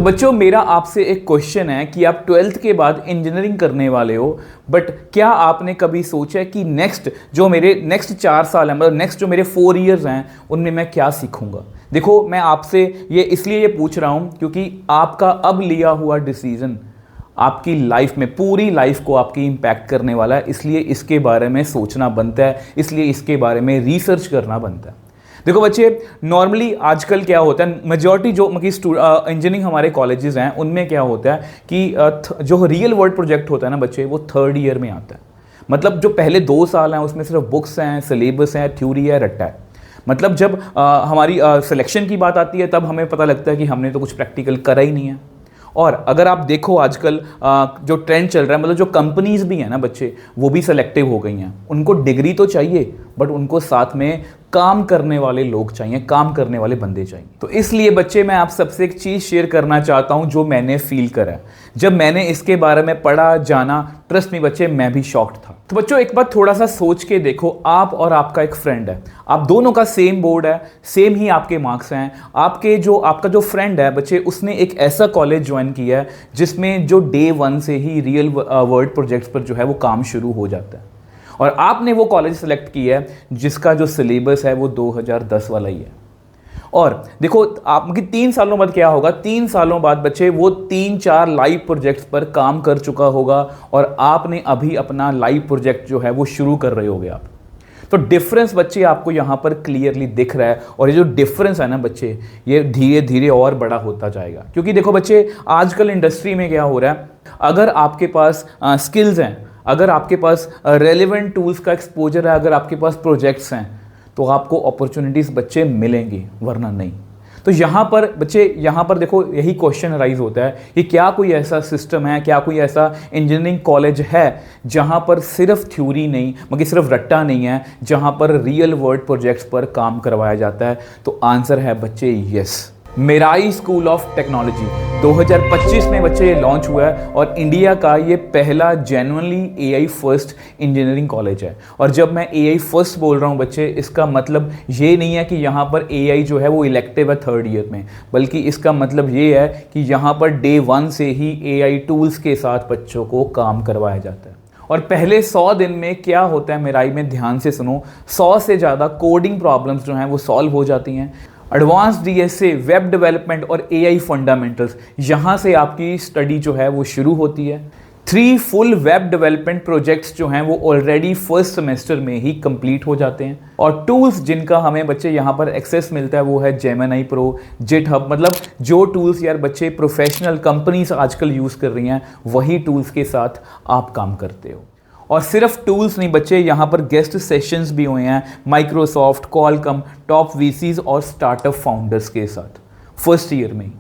तो बच्चों मेरा आपसे एक क्वेश्चन है कि आप 12th के बाद इंजीनियरिंग करने वाले हो, बट क्या आपने कभी सोचा कि नेक्स्ट 4 साल है, मतलब नेक्स्ट जो मेरे 4 ईयर्स हैं उनमें मैं क्या सीखूंगा। देखो मैं आपसे ये इसलिए पूछ रहा हूँ क्योंकि आपका अब लिया हुआ डिसीजन आपकी लाइफ में, पूरी लाइफ को आपकी इम्पैक्ट करने वाला है, इसलिए इसके बारे में सोचना बनता है, इसलिए इसके बारे में रिसर्च करना बनता है। देखो बच्चे, नॉर्मली आजकल क्या होता है, मेजॉरिटी जो इंजीनियरिंग हमारे कॉलेजेस हैं उनमें क्या होता है कि जो रियल वर्ल्ड प्रोजेक्ट होता है ना बच्चे, वो 3rd ईयर में आता है। मतलब जो पहले 2 साल हैं उसमें सिर्फ बुक्स हैं, सिलेबस हैं, थ्योरी है, रट्टा है। मतलब जब हमारी सिलेक्शन की बात आती है तब हमें पता लगता है कि हमने तो कुछ प्रैक्टिकल करा ही नहीं है। और अगर आप देखो आजकल जो ट्रेंड चल रहा है, मतलब जो कंपनीज भी हैं ना बच्चे, वो भी सेलेक्टिव हो गई हैं। उनको डिग्री तो चाहिए बट उनको साथ में काम करने वाले लोग चाहिए, काम करने वाले बंदे चाहिए। तो इसलिए बच्चे मैं आप सबसे एक चीज़ शेयर करना चाहता हूं जो मैंने फील करा। जब मैंने इसके बारे में पढ़ा, जाना, ट्रस्ट मी बच्चे मैं भी शॉक्ड था। तो बच्चों एक बात थोड़ा सा सोच के देखो, आप और आपका एक फ्रेंड है, आप दोनों का सेम बोर्ड है, सेम ही आपके मार्क्स हैं। आपका जो फ्रेंड है बच्चे, उसने एक ऐसा कॉलेज ज्वाइन किया है जिसमें जो Day 1 से ही रियल वर्ल्ड प्रोजेक्ट्स पर जो है वो काम शुरू हो जाता है। और आपने वो कॉलेज सेलेक्ट किया है जिसका जो सिलेबस है वो 2010 वाला ही है। और देखो आपकी 3 सालों बाद क्या होगा, 3 सालों बाद बच्चे वो 3-4 लाइव प्रोजेक्ट्स पर काम कर चुका होगा और आपने अभी अपना लाइव प्रोजेक्ट जो है वो शुरू कर रहे होगे आप। तो डिफरेंस बच्चे आपको यहाँ पर क्लियरली दिख रहा है, और ये जो डिफरेंस है ना बच्चे, ये धीरे धीरे और बड़ा होता जाएगा। क्योंकि देखो बच्चे, आजकल इंडस्ट्री में क्या हो रहा है, अगर आपके पास स्किल्स हैं, अगर आपके पास रेलेवेंट टूल्स का एक्सपोजर है, अगर आपके पास प्रोजेक्ट्स हैं, तो आपको अपॉर्चुनिटीज़ बच्चे मिलेंगी, वरना नहीं। तो यहाँ पर बच्चे, यहाँ पर देखो यही क्वेश्चन राइज होता है कि क्या कोई ऐसा सिस्टम है, क्या कोई ऐसा इंजीनियरिंग कॉलेज है जहाँ पर सिर्फ थ्योरी नहीं, मगर सिर्फ रट्टा नहीं है, जहाँ पर रियल वर्ल्ड प्रोजेक्ट्स पर काम करवाया जाता है। तो आंसर है बच्चे yes, Mirae school of technology 2025 में बच्चे ये लॉन्च हुआ है और इंडिया का ये पहला genuinely AI first engineering college है। और जब मैं एआई फर्स्ट बोल रहा हूँ बच्चे, इसका मतलब ये नहीं है कि यहाँ पर एआई जो है वो इलेक्टिव है 3rd ईयर में, बल्कि इसका मतलब ये है कि यहाँ पर Day 1 से ही एआई टूल्स के साथ बच्चों को काम करवाया जाता है। और पहले 100 दिन में क्या होता है मेराई में, ध्यान से सुनो, 100 से ज़्यादा कोडिंग प्रॉब्लम्स जो हैं वो सॉल्व हो जाती हैं। एडवांस डीएसए, वेब डेवलपमेंट और एआई फंडामेंटल्स, यहाँ से आपकी स्टडी जो है वो शुरू होती है। 3 फुल वेब डेवलपमेंट प्रोजेक्ट्स जो हैं वो ऑलरेडी फर्स्ट सेमेस्टर में ही कंप्लीट हो जाते हैं। और टूल्स जिनका हमें बच्चे यहाँ पर एक्सेस मिलता है वो है जेमिनी प्रो, जिटहब, मतलब जो टूल्स यार बच्चे प्रोफेशनल कंपनीज आजकल यूज़ कर रही हैं, वही टूल्स के साथ आप काम करते हो। और सिर्फ टूल्स नहीं बच्चे, यहाँ पर गेस्ट सेशंस भी हुए हैं माइक्रोसॉफ्ट, कॉलकम, टॉप वीसीज और स्टार्टअप फाउंडर्स के साथ फर्स्ट ईयर में ही।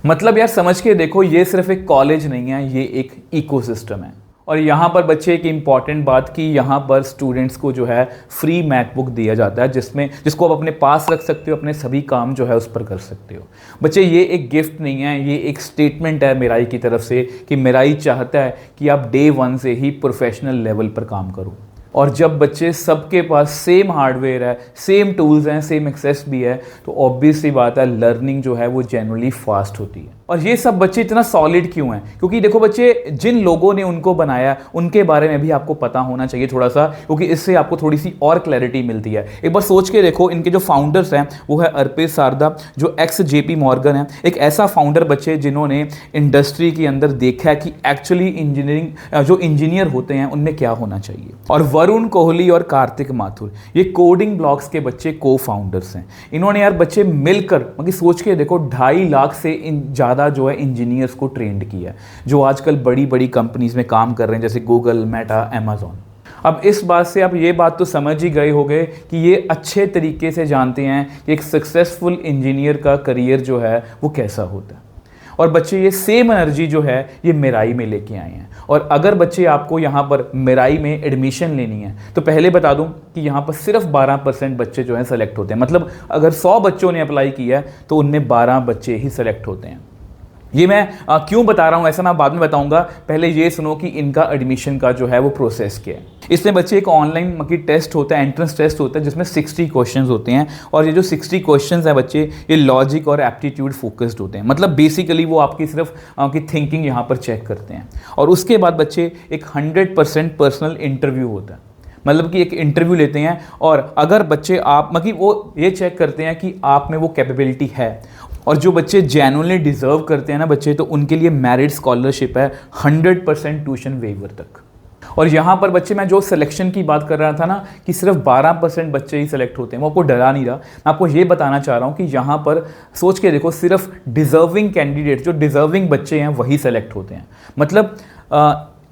मतलब यार समझ के देखो, ये सिर्फ एक कॉलेज नहीं है, ये एक इकोसिस्टम है। और यहाँ पर बच्चे एक इम्पॉर्टेंट बात कि यहाँ पर स्टूडेंट्स को जो है फ्री मैकबुक दिया जाता है, जिसको आप अपने पास रख सकते हो, अपने सभी काम जो है उस पर कर सकते हो। बच्चे ये एक गिफ्ट नहीं है, ये एक स्टेटमेंट है मेराई की तरफ से कि मेराई चाहता है कि आप Day 1 से ही प्रोफेशनल लेवल पर काम करो। और जब बच्चे सबके पास सेम हार्डवेयर है, सेम टूल्स हैं, सेम एक्सेस भी है, तो ऑब्वियस सी बात है लर्निंग जो है वो जनरली फास्ट होती है। और ये सब बच्चे इतना सॉलिड क्यों हैं? क्योंकि देखो बच्चे, जिन लोगों ने उनको बनाया उनके बारे में भी आपको पता होना चाहिए थोड़ा सा, क्योंकि इससे आपको थोड़ी सी और क्लैरिटी मिलती है। एक बार सोच के देखो, इनके जो फाउंडर्स हैं वो है अर्पित सारदा, जो एक्स JP मॉर्गन है, एक ऐसा फाउंडर बच्चे जिन्होंने इंडस्ट्री के अंदर देखा है कि एक्चुअली इंजीनियरिंग जो इंजीनियर होते हैं उनमें क्या होना चाहिए। और वरुण कोहली और कार्तिक माथुर, ये कोडिंग ब्लॉक्स के बच्चे को फाउंडर्स हैं। इन्होंने यार बच्चे मिलकर, मतलब सोच के देखो, 2.5 लाख से ज़्यादा जो है इंजीनियर्स को ट्रेंड किया है, जो आजकल बड़ी बड़ी कंपनीज में काम कर रहे हैं, जैसे गूगल, मेटा, अमेजॉन। अब इस बात से आप ये बात तो समझ ही गए होंगे कि ये अच्छे तरीके से जानते हैं कि एक सक्सेसफुल इंजीनियर का करियर जो है वो कैसा होता है। और बच्चे ये सेम एनर्जी जो है ये मेराई में लेके आए हैं। और अगर बच्चे आपको यहाँ पर मेराई में एडमिशन लेनी है तो पहले बता दूं कि यहाँ पर सिर्फ 12% बच्चे जो हैं सेलेक्ट होते हैं। मतलब अगर 100 बच्चों ने अप्लाई किया है तो उनमें 12 बच्चे ही सेलेक्ट होते हैं। ये मैं क्यों बता रहा हूँ ऐसा मैं बाद में बताऊंगा, पहले ये सुनो कि इनका एडमिशन का जो है वो प्रोसेस क्या है। इसमें बच्चे एक ऑनलाइन की टेस्ट होता है, एंट्रेंस टेस्ट होता है, जिसमें 60 क्वेश्चंस होते हैं। और ये जो 60 क्वेश्चंस हैं बच्चे, ये लॉजिक और एप्टीट्यूड फोकस्ड होते हैं। मतलब बेसिकली वो आपकी सिर्फ आपकी थिंकिंग यहाँ पर चेक करते हैं। और उसके बाद बच्चे एक 100% पर्सनल इंटरव्यू होता है, मतलब कि एक इंटरव्यू लेते हैं। और अगर बच्चे आप मतलब वो ये चेक करते हैं कि आप में वो कैपेबिलिटी है। और जो बच्चे जेन्युइनली डिज़र्व करते हैं ना बच्चे, तो उनके लिए मेरिट स्कॉलरशिप है 100% ट्यूशन वेवर तक। और यहाँ पर बच्चे, मैं जो सिलेक्शन की बात कर रहा था ना कि सिर्फ 12% बच्चे ही सिलेक्ट होते हैं, वो आपको डरा नहीं रहा। मैं आपको ये बताना चाह रहा हूँ कि यहाँ पर सोच के देखो, सिर्फ डिज़र्विंग कैंडिडेट, जो डिज़र्विंग बच्चे हैं वही सेलेक्ट होते हैं। मतलब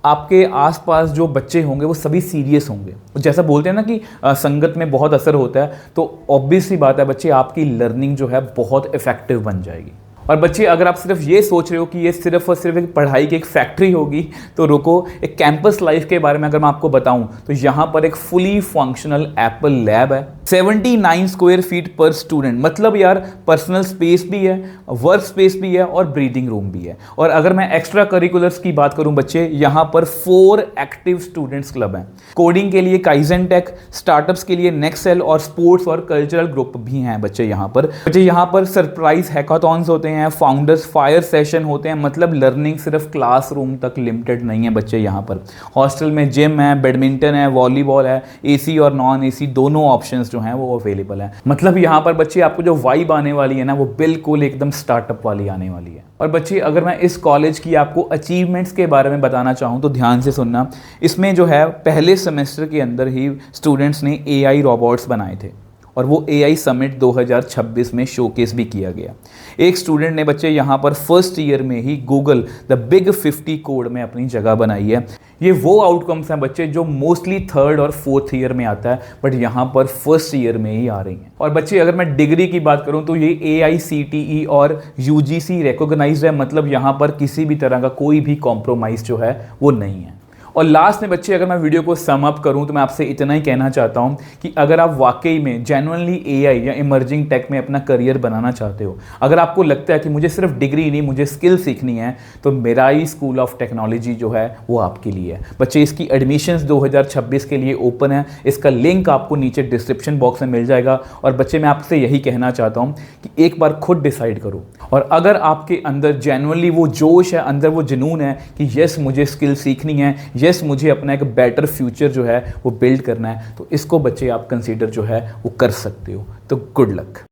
आपके आसपास जो बच्चे होंगे वो सभी सीरियस होंगे। जैसा बोलते हैं ना कि संगत में बहुत असर होता है, तो ऑब्वियस सी बात है बच्चे, आपकी लर्निंग जो है बहुत इफेक्टिव बन जाएगी। और बच्चे, अगर आप सिर्फ ये सोच रहे हो कि ये सिर्फ और सिर्फ एक पढ़ाई की एक फैक्ट्री होगी, तो रुको। एक कैंपस लाइफ के बारे में अगर मैं आपको बताऊं, तो यहाँ पर एक फुली फंक्शनल एप्पल लैब है, 79 स्क्वायर फीट पर स्टूडेंट। मतलब यार, पर्सनल स्पेस भी है, वर्क स्पेस भी है और ब्रीदिंग रूम भी है। और अगर मैं एक्स्ट्रा करिकुलर्स की बात करूं बच्चे, यहाँ पर 4 एक्टिव स्टूडेंट्स क्लब हैं। कोडिंग के लिए काइजन टेक, स्टार्टअप्स के लिए नेक्सेल और स्पोर्ट्स और कल्चरल ग्रुप भी हैं बच्चे यहाँ पर। बच्चे यहाँ पर सरप्राइज हैकाथॉन्स होते हैं, फाउंडर्स फायर सेशन होते हैं। मतलब लर्निंग सिर्फ क्लासरूम तक लिमिटेड नहीं है बच्चे। यहाँ पर हॉस्टल में जिम है, बैडमिंटन है, वॉलीबॉल है, एसी और नॉन एसी दोनों ऑप्शंस जो हैं वो अवेलेबल हैं। मतलब यहाँ पर बच्चे, आपको जो वाइब आने वाली है ना, वो बिल्कुल एकदम स्टार्टअप वाली आने वाली है। और बच्चे, अगर मैं इस कॉलेज की आपको अचीवमेंट्स के बारे में बताना चाहूँ तो ध्यान से सुनना। इसमें जो है पहले सेमेस्टर के अंदर ही स्टूडेंट्स ने AI रोबोट्स बनाए थे, और वो AI समिट 2026 में शोकेस भी किया गया। एक स्टूडेंट ने बच्चे यहाँ पर फर्स्ट ईयर में ही गूगल द बिग 50 कोड में अपनी जगह बनाई है। ये वो आउटकम्स हैं बच्चे जो मोस्टली 3rd और 4th ईयर में आता है, बट यहाँ पर फर्स्ट ईयर में ही आ रही हैं। और बच्चे, अगर मैं डिग्री की बात करूँ तो ये AICTE और UGC रिकॉग्नाइज्ड है। मतलब यहाँ पर किसी भी तरह का कोई भी कॉम्प्रोमाइज़ जो है वो नहीं है। और लास्ट में बच्चे, अगर मैं वीडियो को सम अप करूं तो मैं आपसे इतना ही कहना चाहता हूं कि अगर आप वाकई में जेन्युइनली AI या इमर्जिंग टेक में अपना करियर बनाना चाहते हो, अगर आपको लगता है कि मुझे सिर्फ डिग्री नहीं, मुझे स्किल सीखनी है, तो मेराई स्कूल ऑफ टेक्नोलॉजी जो है वो आपके लिए है। बच्चे, इसकी एडमिशन्स 2026 के लिए ओपन है। इसका लिंक आपको नीचे डिस्क्रिप्शन बॉक्स में मिल जाएगा। और बच्चे, मैं आपसे यही कहना चाहता हूँ कि एक बार खुद डिसाइड करो, और अगर आपके अंदर जेन्युइनली वो जोश है, अंदर वो जुनून है कि यस मुझे स्किल सीखनी है, यस मुझे अपना एक बेटर फ्यूचर जो है वो बिल्ड करना है, तो इसको बच्चे आप कंसीडर जो है वो कर सकते हो। तो गुड लक।